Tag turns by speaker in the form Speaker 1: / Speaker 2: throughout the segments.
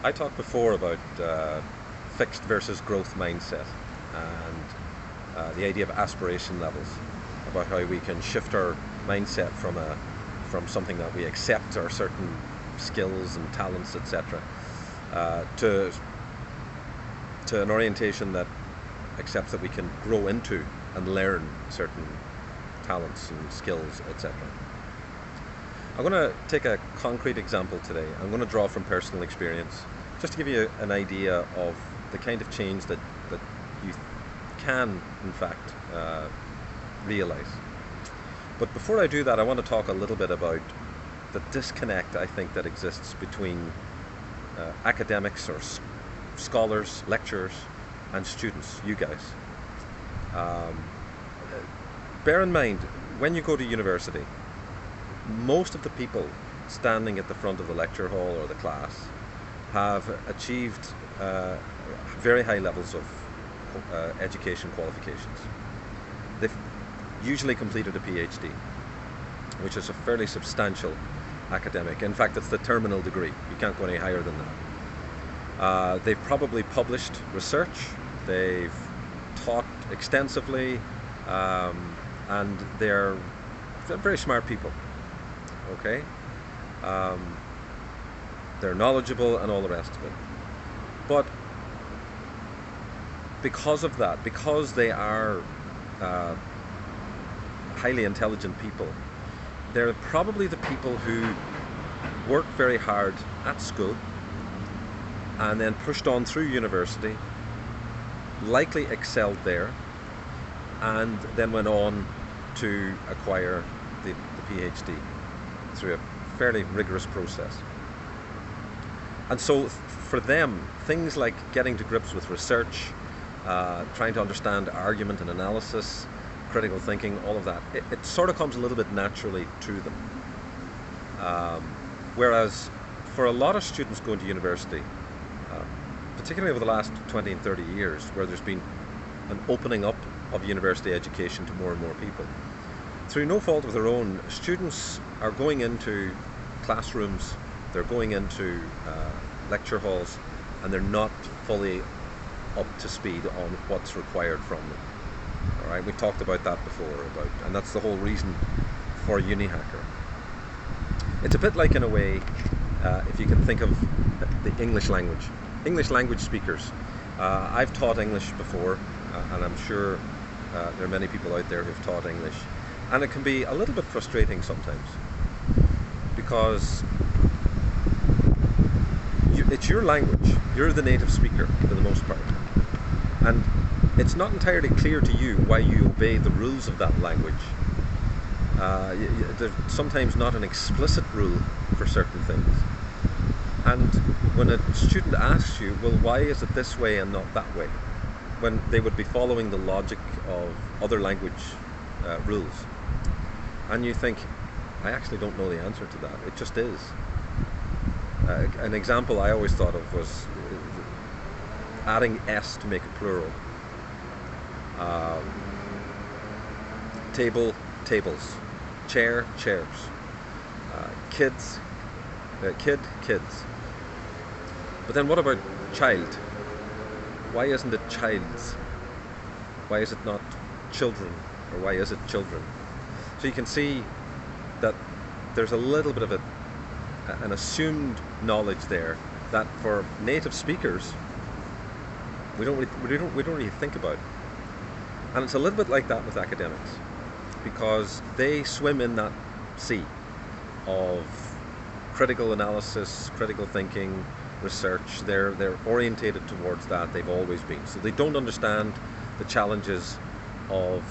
Speaker 1: I talked before about fixed versus growth mindset and the idea of aspiration levels, about how we can shift our mindset from something that we accept, our certain skills and talents, etc., to an orientation that accepts that we can grow into and learn certain talents and skills, etc. I'm going to take a concrete example today. I'm going to draw from personal experience, just to give you an idea of the kind of change that you can, in fact, realize. But before I do that, I want to talk a little bit about the disconnect, I think, that exists between academics or scholars, lecturers, and students, you guys. Bear in mind, when you go to university, most of the people standing at the front of the lecture hall or the class have achieved very high levels of education qualifications. They've usually completed a PhD, which is a fairly substantial academic. In fact, it's the terminal degree. You can't go any higher than that. They've probably published research, they've taught extensively, and they're very smart people. Okay? They're knowledgeable and all the rest of it. But because of that, because they are highly intelligent people, they're probably the people who worked very hard at school and then pushed on through university, likely excelled there, and then went on to acquire the PhD through a fairly rigorous process. And so for them, things like getting to grips with research, trying to understand argument and analysis, critical thinking, all of that, it sort of comes a little bit naturally to them. Whereas for a lot of students going to university, particularly over the last 20 and 30 years, where there's been an opening up of university education to more and more people, through no fault of their own, students are going into classrooms, they're going into lecture halls, and they're not fully up to speed on what's required from them. All right, we talked about that before, and that's the whole reason for UniHacker. It's a bit like, in a way, if you can think of the English language. English language speakers. I've taught English before, and I'm sure there are many people out there who've taught English. And it can be a little bit frustrating sometimes, because it's your language. You're the native speaker for the most part. And it's not entirely clear to you why you obey the rules of that language. There's sometimes not an explicit rule for certain things. And when a student asks you, well, why is it this way and not that way, when they would be following the logic of other language rules, and you think, I actually don't know the answer to that, it just is. An example I always thought of was adding S to make a plural. Table, tables. Chair, chairs. Kids, kid, kids. But then what about child? Why isn't it childs? Why is it not children? Or why is it children? So you can see that there's a little bit of an assumed knowledge there that for native speakers we don't really think about. And it's a little bit like that with academics, because they swim in that sea of critical analysis, critical thinking, research. They're orientated towards that. They've always been. So they don't understand the challenges of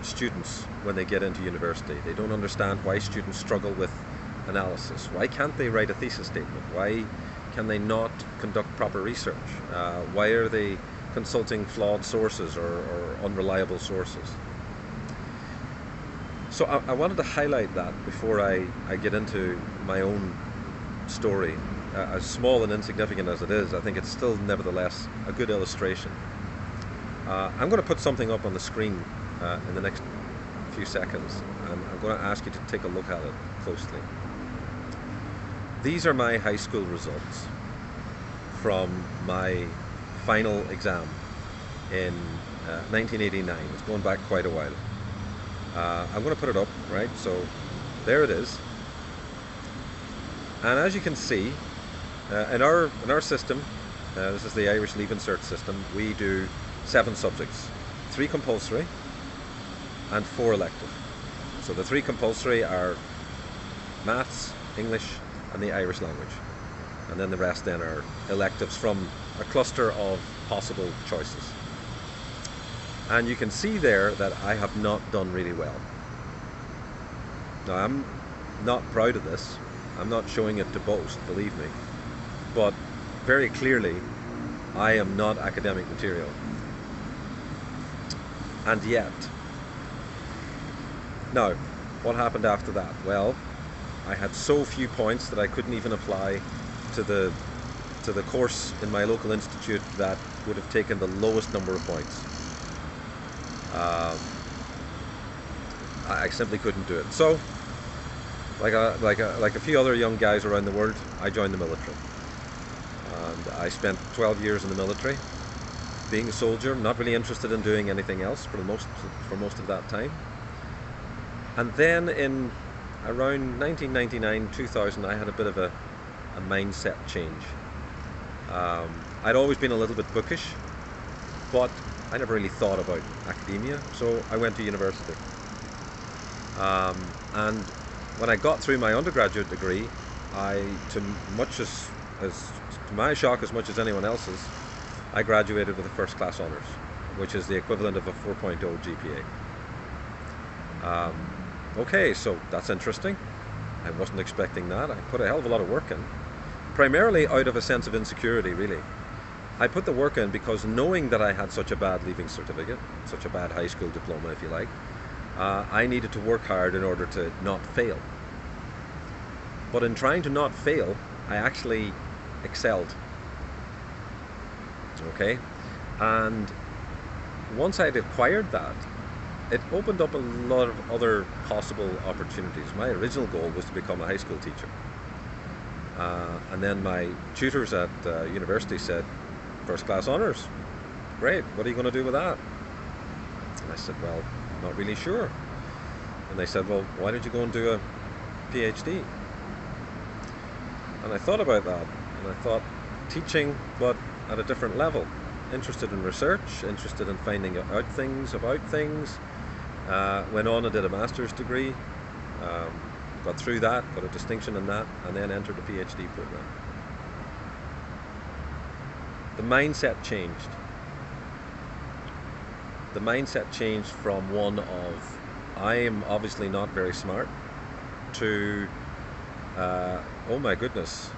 Speaker 1: students when they get into university. They don't understand why students struggle with analysis. Why can't they write a thesis statement? Why can they not conduct proper research? Why are they consulting flawed sources or unreliable sources? So I wanted to highlight that before I get into my own story. As small and insignificant as it is, I think it's still nevertheless a good illustration. I'm going to put something up on the screen in the next few seconds, and I'm going to ask you to take a look at it closely. These are my high school results from my final exam in 1989. It's going back quite a while. I'm going to put it up, right? So there it is. And as you can see, in our system, this is the Irish Leaving Cert system, we do 7 subjects, 3 compulsory and 4 elective. So the 3 compulsory are maths, English and the Irish language. And then the rest then are electives from a cluster of possible choices. And you can see there that I have not done really well. Now I'm not proud of this. I'm not showing it to boast, believe me. But very clearly, I am not academic material. And yet, now, what happened after that? Well, I had so few points that I couldn't even apply to the course in my local institute that would have taken the lowest number of points. I simply couldn't do it. So, like a few other young guys around the world, I joined the military. And I spent 12 years in the military, being a soldier, not really interested in doing anything else for most of that time. And then in around 1999, 2000, I had a bit of a mindset change. I'd always been a little bit bookish, but I never really thought about academia, so I went to university. And when I got through my undergraduate degree, to my shock as much as anyone else's, I graduated with a first class honours, which is the equivalent of a 4.0 GPA. Okay, so that's interesting. I wasn't expecting that. I put a hell of a lot of work in, primarily out of a sense of insecurity, really. I put the work in because knowing that I had such a bad leaving certificate, such a bad high school diploma, if you like, I needed to work hard in order to not fail. But in trying to not fail, I actually excelled. Okay? And once I'd acquired that, it opened up a lot of other possible opportunities. My original goal was to become a high school teacher. And then my tutors at university said, first class honours, great, what are you going to do with that? And I said, well, not really sure. And they said, well, why don't you go and do a PhD? And I thought about that, and I thought, teaching, but at a different level. Interested in research, interested in finding out things about things. Went on and did a master's degree, got through that, got a distinction in that, and then entered a PhD program. The mindset changed. The mindset changed from one of, I am obviously not very smart, to, oh my goodness,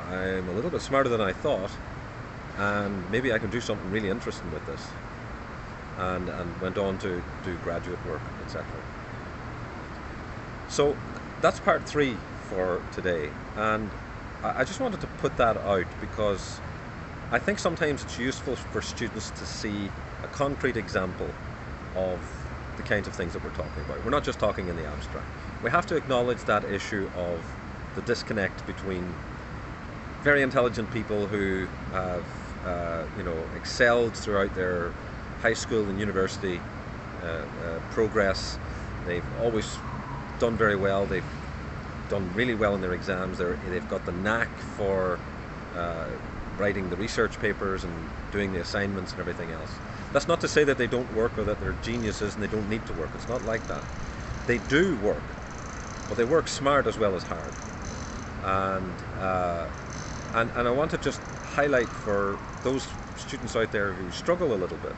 Speaker 1: I'm a little bit smarter than I thought, and maybe I can do something really interesting with this. And went on to do graduate work, etc. So that's part 3 for today, and I just wanted to put that out because I think sometimes it's useful for students to see a concrete example of the kinds of things that we're talking about. We're not just talking in the abstract. We have to acknowledge that issue of the disconnect between very intelligent people who have excelled throughout their high school and university progress. They've always done very well. They've done really well in their exams. They've got the knack for writing the research papers and doing the assignments and everything else. That's not to say that they don't work or that they're geniuses and they don't need to work. It's not like that. They do work, but they work smart as well as hard. And I want to just highlight for those students out there who struggle a little bit,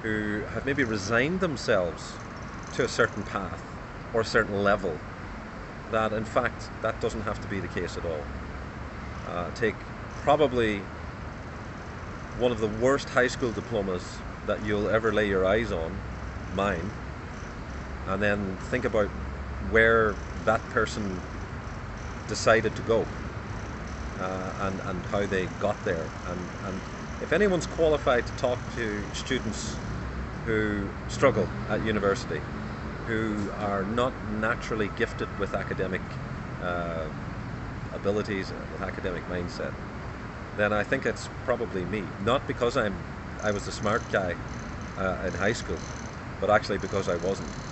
Speaker 1: who have maybe resigned themselves to a certain path or a certain level, that in fact that doesn't have to be the case at all. Take probably one of the worst high school diplomas that you'll ever lay your eyes on, mine, and then think about where that person decided to go, and how they got there. And if anyone's qualified to talk to students who struggle at university, who are not naturally gifted with academic uh, abilities, with academic mindset, then I think it's probably me. Not because I was the smart guy in high school, but actually because I wasn't.